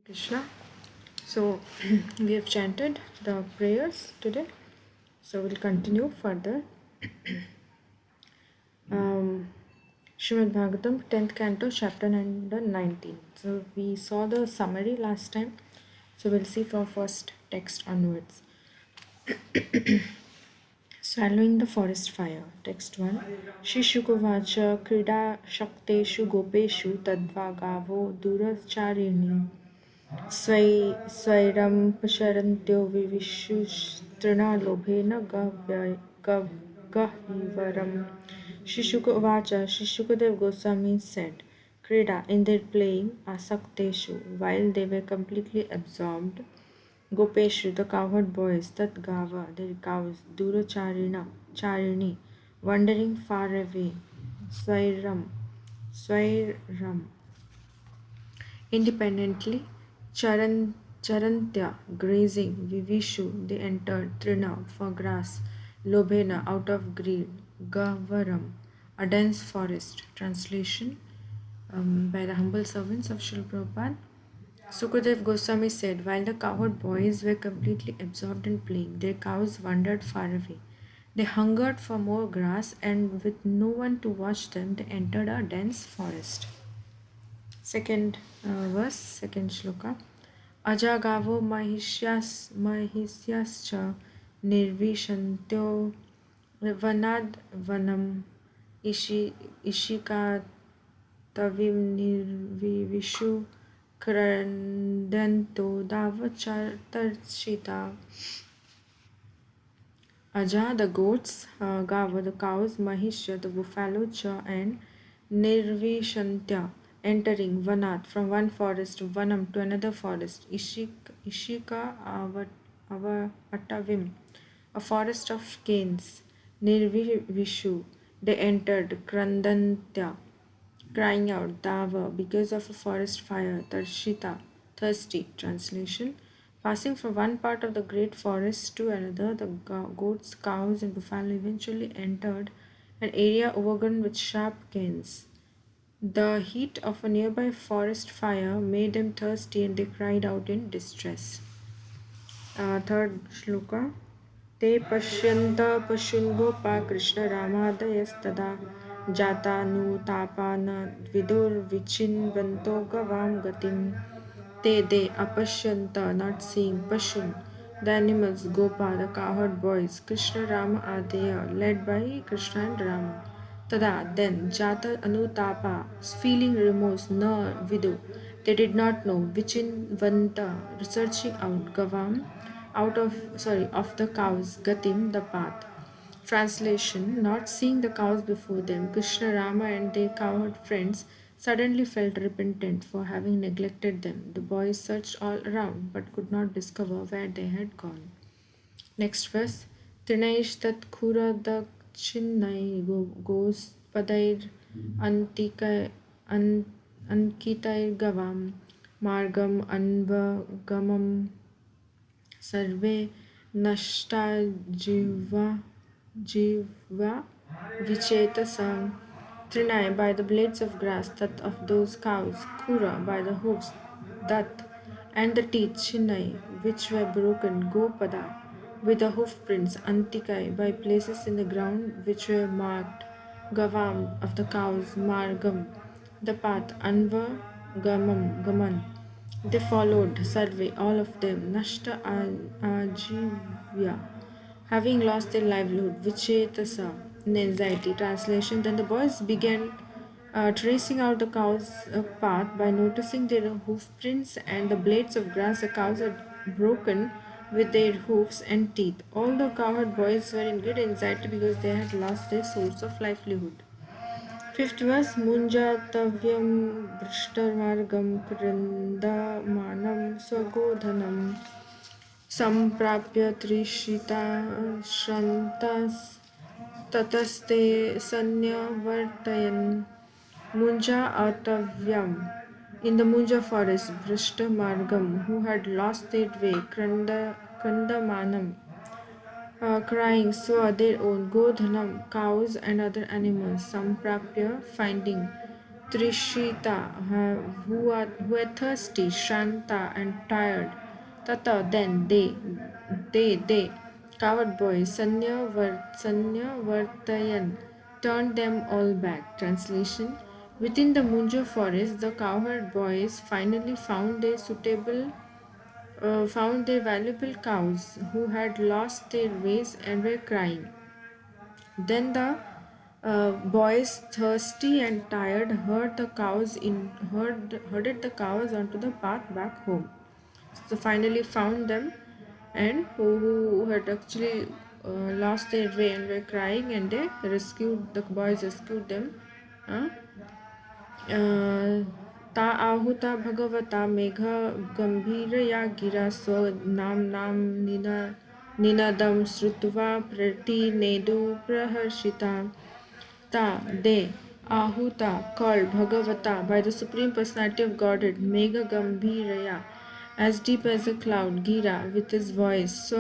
Krishna. So we have chanted the prayers today. So we'll continue further. Srimad Bhagavatam, 10th canto, chapter number 19. So we saw the summary last time. So we'll see from first text onwards. Swallowing the forest fire. Text 1. Shishukuvacha krida shakteshu gopeshu tadva gavo duracharini स्वैरं पशरन्त्यो विविशुस्तृणालोभेन गह्वरम्. Shishuka Uvacha, Shishukadev Goswami said, Krida, in their playing, Asakteshu, while they were completely absorbed, Gopeshu, the cowherd boys, Tat Gava, their cows, Charini, wandering far away, Swairam, independently, Charantya, grazing, Vivishu, they entered Trina for grass, Lobhena, out of greed, Gavaram, a dense forest. Translation by the humble servants of Srila Prabhupada. Sukadev Goswami said, while the cowherd boys were completely absorbed in playing, their cows wandered far away. They hungered for more grass, and with no one to watch them, they entered a dense forest. Second verse, second shloka. Ajagavo mahisyascha nirvishantyo vanad vanam ishika tavim nirvivishu krandanto davachartarshita. Aja, the goats, Gava, the cows, Mahishya, the buffalo, Cha, and Nirvishantya, entering Vanat, from one forest, Vanam, to another forest, Ishika Atavim, a forest of canes, Nirvishu, they entered Krandantya, crying out, Dava, because of a forest fire, Tarshita, thirsty. Translation. Passing from one part of the great forest to another, the goats, cows, and buffalo eventually entered an area overgrown with sharp canes. The heat of a nearby forest fire made them thirsty and they cried out in distress. Third shloka. Te pashyanta pashun gopa Krishna Ramadayastada jata nu tapana vidur vichinvanto gavam gatim. They apashyanta, not seeing, Pashun, the animals, Gopa, the cowherd boys, Krishna Rama Adaya, led by Krishna and Rama. Tada, then, Jata Anutapa, feeling remorse, Na Vidu, they did not know, Vichin Vanta, searching out, Gavam, of the cows, Gatim, the path. Translation. Not seeing the cows before them, Krishna, Rama, and their cowherd friends suddenly felt repentant for having neglected them. The boys searched all around but could not discover where they had gone. Next verse. Trinaish tat khura dakshinai gos padair ankitair gavam margam anvagamam sarve nashta jiva vichetasa. Trinai by the blades of grass, Tat of those cows, Kura by the hoofs, Dat, and the teeth, Chinnai, which were broken, Gopada, with the hoof prints, Antikai, by places in the ground which were marked, Gavam of the cows, Margam, the path, Anva, Gaman. They followed, survey, all of them, Nashta Ajivya, having lost their livelihood, Vichetasa, in anxiety. Translation. Then the boys began tracing out the cow's path by noticing their hoof prints and the blades of grass the cows had broken with their hoofs and teeth. All the cowherd boys were in great anxiety because they had lost their source of livelihood. Fifth verse. Munjatavyam Brishtamargam Krindamanam Swagodhanam Samprapya Trishita Shantas Tataste Sanyavartayan. Munja Atavyam. In the Munja forest, Vrishta Margam, who had lost their way, Kandamanam, crying, their own, Godhanam, cows and other animals, Samprapya, finding, Trishita, who are thirsty, Shanta, and tired. Tata, then they, coward boys, Sanya Vartayan, turned them all back. Translation: within the Munjo forest, the cowherd boys finally found their valuable cows who had lost their ways and were crying. Then the boys, thirsty and tired, herded the cows onto the path back home. So finally found them, and who had actually lost their way and were crying, and the boys rescued them. Uh, ता आहुता भगवता मेघ गंभीरया गिरा नाम निनदं श्रुत्वा प्रतिनेदु प्रहर्षिता. Ta, they, Ahuta, called Bhagavata by the Supreme Personality of Godhead, Mega Gambhiraya, as deep as a cloud, Gira, with his voice,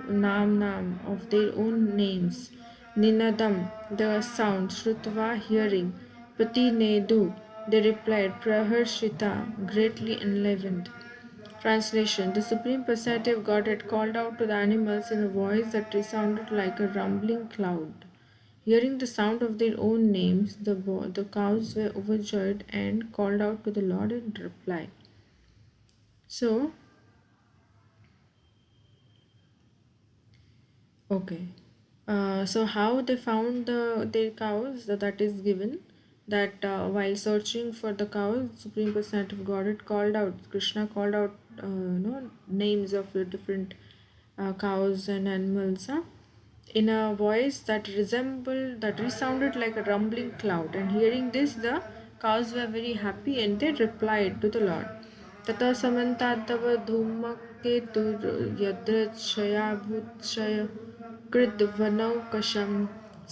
Nam of their own names, Ninadam, the sound, Shrutva, hearing, Pati Nedu, they replied, Praharshita, greatly enlivened. Translation: the Supreme Personality of Godhead called out to the animals in a voice that resounded like a rumbling cloud. Hearing the sound of their own names, the cows were overjoyed and called out to the Lord in reply. So, okay. So how they found their cows? That is given that while searching for the cows, Supreme Personality of Godhead called out. Krishna called out, names of the different cows and animals. In a voice that resounded like a rumbling cloud. And hearing this, the cows were very happy and they replied to the Lord. Tata samantadav धूमकेतु यद्रच्छयाभूतशय कृद्वनौकशं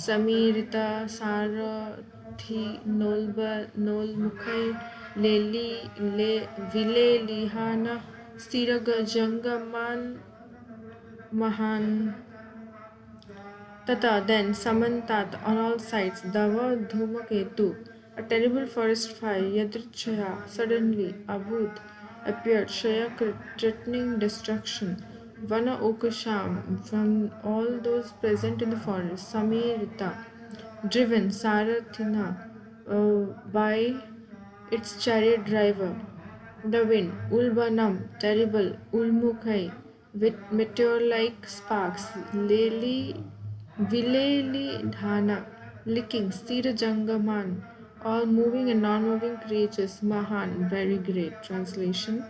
समीरिता सारथि नोल्मुखै लेली ले विलेलिहान स्थिरगजंगमान महान. Tata, then Samantat on all sides, Dava Dhumaketu, a terrible forest fire, Yadrichaya, suddenly, Abhut, appeared, Shayakrit, threatening destruction, Vana Okasham, from all those present in the forest, Samirita, driven, Sarathina, by its chariot driver, the wind, Ulbanam, terrible, Ulmukhai, with meteor-like sparks, Leli, Vileli Dhana, licking, Stira Jangaman, all moving and non-moving creatures, Mahan, very great. Translation: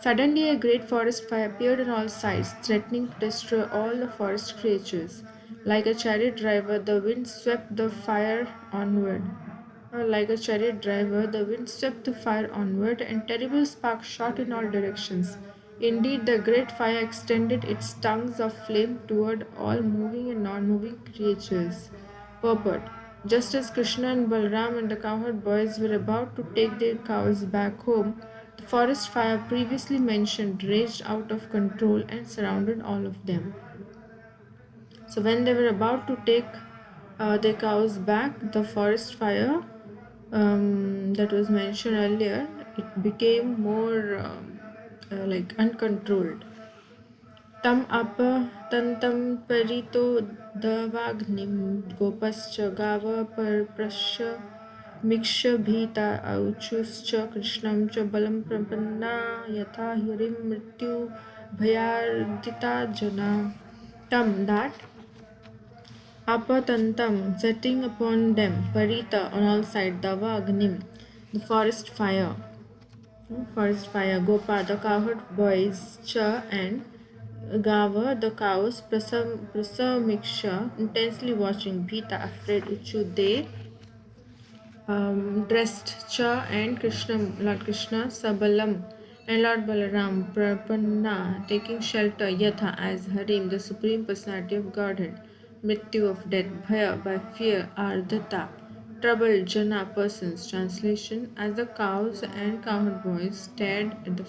suddenly a great forest fire appeared on all sides, threatening to destroy all the forest creatures. Like a chariot driver, the wind swept the fire onward. Like a chariot driver, the wind swept the fire onward, and terrible sparks shot in all directions. Indeed, the great fire extended its tongues of flame toward all moving and non moving creatures. Purport: just as Krishna and Balram and the cowherd boys were about to take their cows back home, the forest fire previously mentioned raged out of control and surrounded all of them. So, when they were about to take their cows back, the forest fire that was mentioned earlier, it became more like uncontrolled. Tam apatantam parito davagnim gopascha gava parprasya miksha bhita auchuscha krishnam cha balam prapanna yatha hirim mrityu bhayardita jana. Tam, that, apatantam, setting upon them, parita, on all sides, dava agnim, the forest fire, gopa, the cowherd boys, cha, and gava, the cows, prasamiksha, intensely watching, bhita, afraid, uchu, they, dressed, cha, and Krishna, Lord Krishna, sabalam, and Lord Balaram, prapanna, taking shelter, yatha, as Harim, the Supreme Personality of Godhead, mrityu, of death, bhaya, by fear, ardhata, troubled, jana, persons. Translation: as the cows and cowherd boys stared at the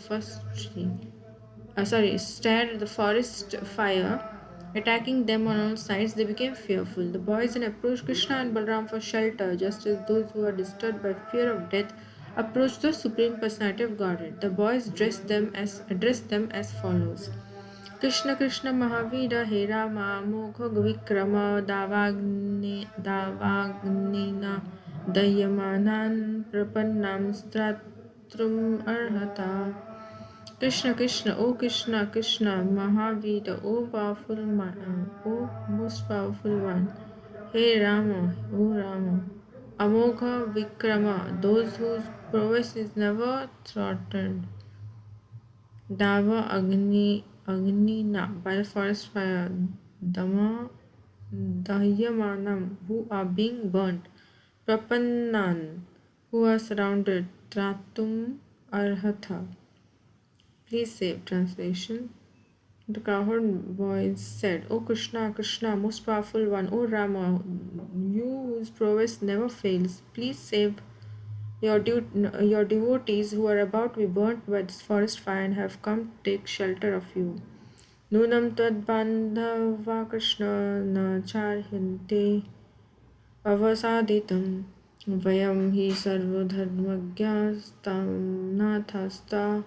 forest fire, Attacking them on all sides, they became fearful. The boys then approached Krishna and Balram for shelter, just as those who are disturbed by fear of death approach the Supreme Personality of Godhead. The boys addressed them as follows. Krishna Krishna Mahavira He Rama Mokha Vikrama Davagnina Dayamanan Prapannam Stratrum Arhata. Krishna Krishna, O Krishna Krishna, Mahavira, O most powerful one. Hey Rama, O Rama. Amogha Vikrama, those whose prowess is never threatened. Dava Agnina, by the forest fire. Dama Dahyamanam, who are being burnt. Prapannan, who are surrounded. Tratum Arhatha, please save. Translation. The cowherd voice said, O Krishna, Krishna, most powerful one, O Rama, you whose prowess never fails, please save your devotees who are about to be burnt by this forest fire and have come to take shelter of you. Nunam tad bandhava Krishna na charhinte avasaditam vayam hi sarvadharmagyastam nathasta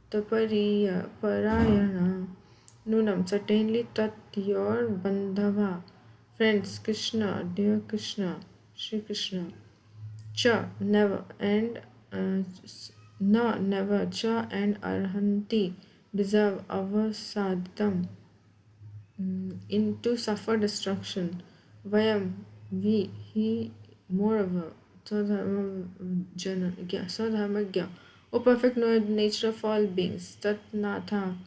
tapariya parayana. Nunam, certainly tat your bandhava, friends, Krishna, dear Krishna, Shri Krishna. Cha, never, and na, never, cha, and arhanti, deserve avasadam, into suffer destruction. Vayam, we, he, moreover, Sadharmagya, O perfect knower of the nature of all beings, Tat Natha,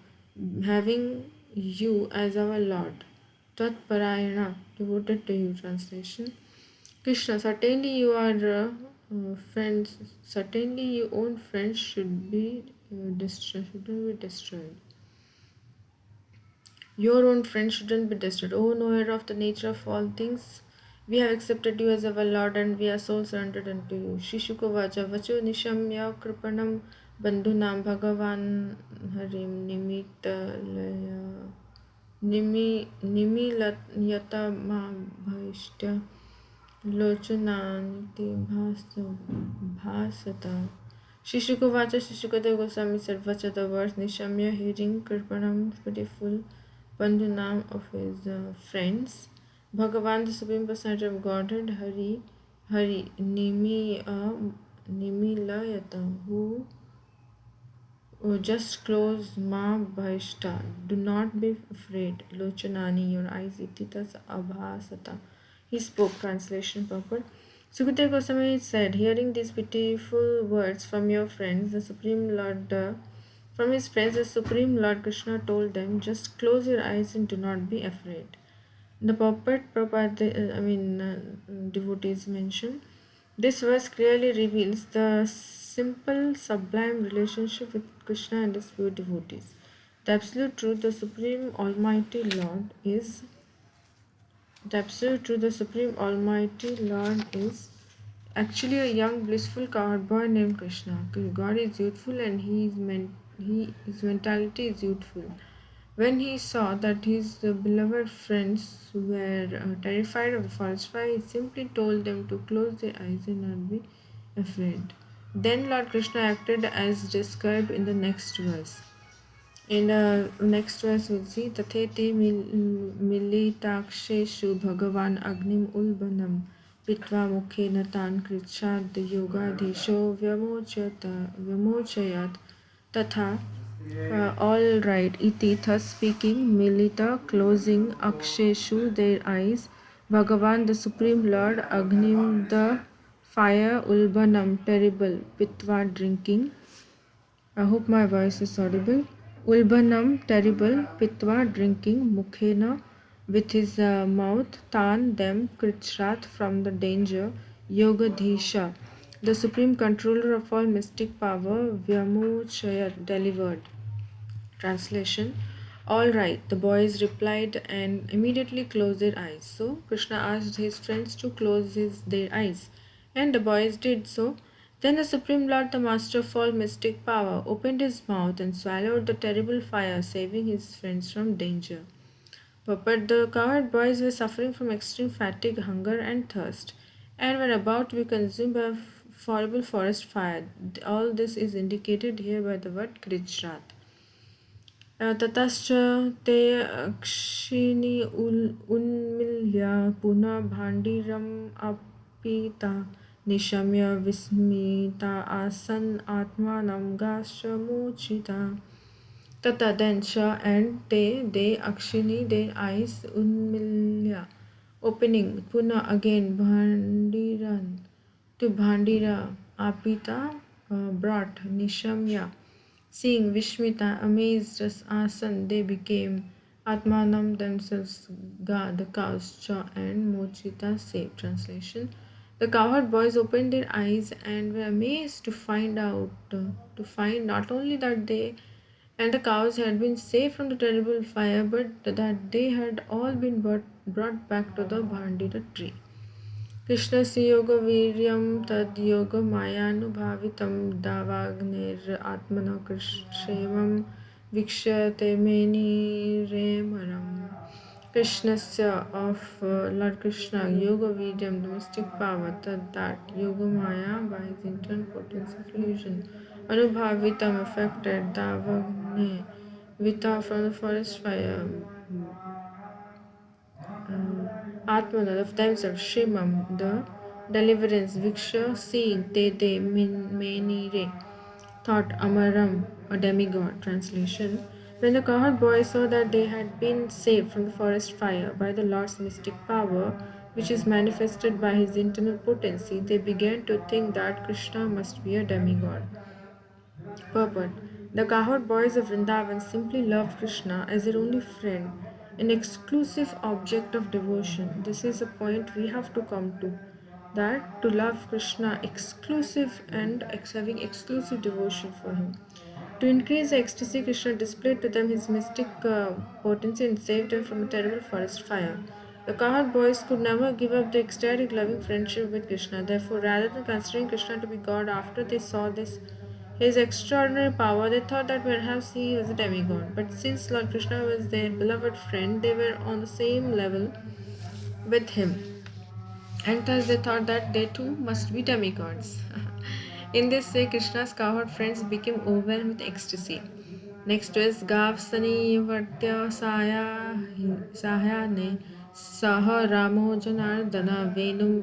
having you as our Lord, Tat Parayana, devoted to you. Translation. Krishna, certainly you are friends, certainly your own friends should be shouldn't be destroyed. Your own friend shouldn't be destroyed. O knower of the nature of all things, we have accepted you as our Lord and we are so surrendered unto you. Shishukovacha Vacho Nishamya Kripanam Bandhunam Bhagavan Harim Nimitalaya Nimilayata Bhaishtya Lochananti Bhasata. Shishukovacha Shishukadeva Goswami said, Vacha, the words Nishamya, hearing Kirpanam, beautiful Bandhunam of his friends. Bhagavan, the Supreme Personality of Godhead, Hari, Nimilayata, who just close Ma Bhaishta, do not be afraid. Lochanani, your eyes, Ititas Abhasata. He spoke. Translation purport. Sukadeva Goswami said, hearing these beautiful words from your friends, the Supreme Lord, from his friends, the Supreme Lord Krishna told them, just close your eyes and do not be afraid. The purport, devotees mention, this verse clearly reveals the simple, sublime relationship with Krishna and his pure devotees. The absolute truth, the Supreme Almighty Lord is the absolute truth, the Supreme Almighty Lord is actually a young, blissful cowherd boy named Krishna. God is youthful and his mentality is youthful. When he saw that his beloved friends were terrified of the forest fire, he simply told them to close their eyes and not be afraid. Then Lord Krishna acted as described in the next verse. In the next verse, we'll see Tathete Militakseshu Bhagavan Agnim Ulbanam Pitva Mukhena Tan Kritsad Yogadhisho Vyamochayat Tatha. All right, iti, thus speaking, Milita, closing, Aksheshu, their eyes, Bhagavan, the Supreme Lord, Agnim, the fire, Ulbanam, terrible, Pitva, drinking. I hope my voice is audible. Ulbanam, terrible, Pitva, drinking, Mukhena, with his mouth, Tan, them, Krichrat, from the danger, Yogadhisha, the supreme controller of all mystic power, Vyamochayat, delivered. Translation. All right, the boys replied and immediately closed their eyes. So Krishna asked his friends to close their eyes, and the boys did so. Then the Supreme Lord, the master of all mystic power, opened his mouth and swallowed the terrible fire, saving his friends from danger. But the cowherd boys were suffering from extreme fatigue, hunger, and thirst, and were about to be consumed by a horrible forest fire. All this is indicated here by the word Krishrat. ततश्च ते अक्षिणी उन्मील्य पुनः भाण्डीरम् अपीता निशम्य विस्मिता आसन् आत्मानं गाश्च Tata then Shah and they Akshini their eyes unmilya opening Puna again Bhandiran to Bhandira Apita brought Nishamya seeing Vishmita amazed as Asan they became Atmanam themselves Ga the cows Cha and Mochita saved translation. The cowherd boys opened their eyes and were amazed to find not only that they and the cows had been saved from the terrible fire, but that they had all been brought back to the Bhandira tree. कृष्णस्य योगवीर्यं तद्योगमायानुभावितं दावाग्नेरात्मनः क्षेमं वीक्ष्यते मेनिरेमरम् Krishnasya of Lord Krishna, Yoga Vidyam, the mystic power, that Yoga Maya by his internal potency of illusion, Anubhavitam affected Davagne, Vita from the forest fire, Atmana of themselves, Shrimam, the deliverance, Viksha, seeing, Te, Meni, Re, thought Amaram, a demigod. Translation. When the cowherd boys saw that they had been saved from the forest fire by the Lord's mystic power, which is manifested by his internal potency, they began to think that Krishna must be a demigod. Purport. The cowherd boys of Vrindavan simply loved Krishna as their only friend, an exclusive object of devotion. This is a point we have to come to. That to love Krishna exclusive and having exclusive devotion for him. To increase the ecstasy, Krishna displayed to them his mystic potency and saved them from a terrible forest fire. The cowherd boys could never give up their ecstatic loving friendship with Krishna. Therefore, rather than considering Krishna to be God after they saw his extraordinary power, they thought that perhaps he was a demigod. But since Lord Krishna was their beloved friend, they were on the same level with him. And thus they thought that they too must be demigods. In this way, Krishna's cowherd friends became overwhelmed with ecstasy. Next is Gavsani Vartya Sahayane Saha Ramo Janardana Venum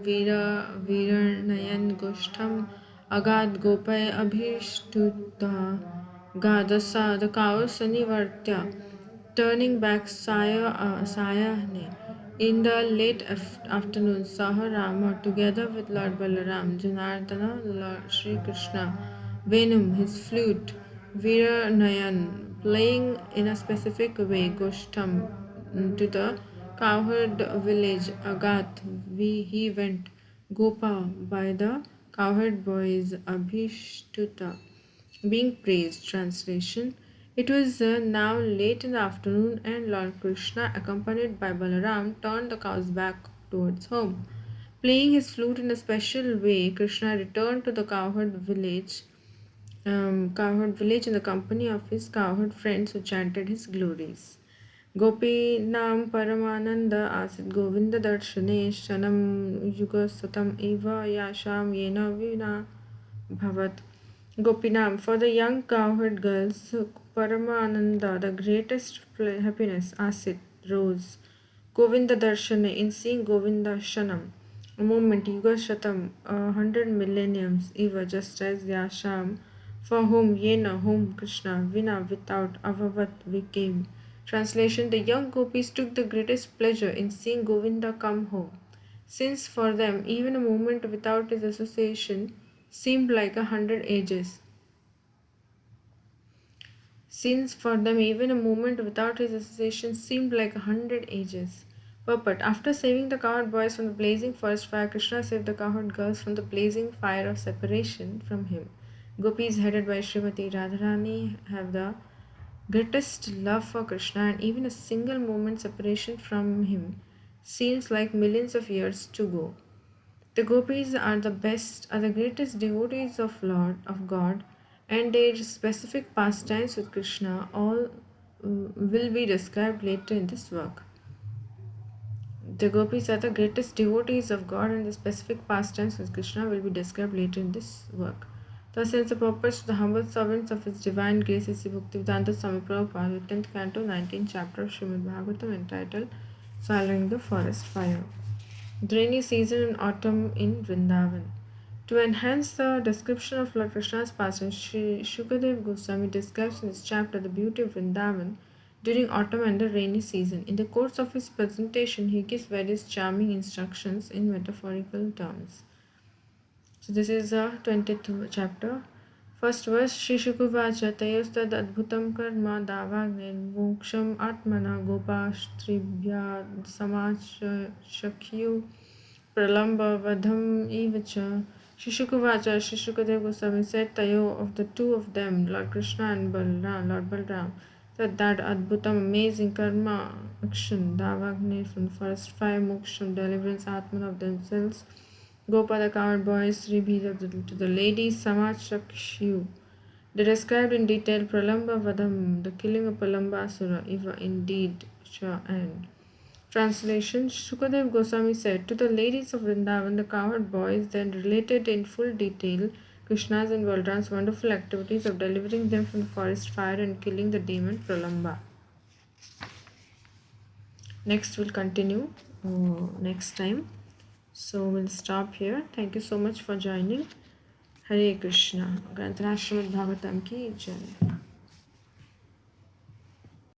Viranayan Gushtam Agad Gopai Abhishtuta Gadasa the cow Sanivartya turning back Sayahne. In the late afternoon, Saha Rama, together with Lord Balaram, Janardana, Lord Sri Krishna, Venum, his flute, Veera Nayan, playing in a specific way, Goshtam, to the cowherd village, Agat, he went, Gopa, by the cowherd boys, Abhishtuta being praised. Translation. It was now late in the afternoon, and Lord Krishna, accompanied by Balaram, turned the cows back towards home. Playing his flute in a special way, Krishna returned to the cowherd village in the company of his cowherd friends who chanted his glories. Gopinam Paramananda Asit Govinda Darshane Shanam Yuga Satam Eva Yasham Yena Vina Bhavat. Gopinam, for the young cowherd girls, Paramananda, the greatest happiness, Asit, rose. Govinda Darshana, in seeing Govinda Shanam, a moment, Yuga Shatam, 100 millenniums, Eva, just as Yasham, for whom Yena, whom Krishna, Vina, without, Avavat, became. Translation. The young gopis took the greatest pleasure in seeing Govinda come home, since for them even a moment without his association seemed like 100 ages. Since for them even a moment without his association seemed like 100 ages. Purport. After saving the cowherd boys from the blazing forest fire, Krishna saved the cowherd girls from the blazing fire of separation from him. Gopis headed by Srimati Radharani have the greatest love for Krishna, and even a single moment separation from him seems like millions of years to go. The gopis are the greatest devotees of God, and their specific pastimes with Krishna all will be described later in this work. The gopis are the greatest devotees of God, and the specific pastimes with Krishna will be described later in this work. Thus ends the purpose to the humble servants of His Divine Grace, Sri Bhaktivedanta Swami Prabhupada, 10th canto, 19th chapter of Srimad Bhagavatam, entitled Swallowing the Forest Fire. The rainy season in autumn in Vrindavan. To enhance the description of Lord Krishna's pastimes, Sri Shukadev Goswami describes in this chapter the beauty of Vrindavan during autumn and the rainy season. In the course of his presentation, he gives various charming instructions in metaphorical terms. So this is the 20th chapter. First verse, Shri Shukuvacha Tayostad Adbhutam Karma Davagnen Atmana Gopashtribhya Samachakyu Pralamba Vadham Ivacha. Shishukuvacha, Shishukadev Goswami said, Tayo, of the two of them, Lord Krishna and Lord Balram, that Adbhutam, amazing karma, action, Davagni from the forest fire, Moksham, deliverance, Atman of themselves, Gopa the coward boys, Sri to the ladies, Samachakshu. They described in detail Pralamba Vadham, the killing of Pralamba Asura, Iva indeed, Sha and. Translation Shukadev Goswami said, to the ladies of Vrindavan, the cowherd boys then related in full detail Krishna's and Balram's wonderful activities of delivering them from the forest fire and killing the demon Pralamba. Next, we'll continue next time. So, we'll stop here. Thank you so much for joining. Hare Krishna. Granthana Srimad Bhagavatam ki jai.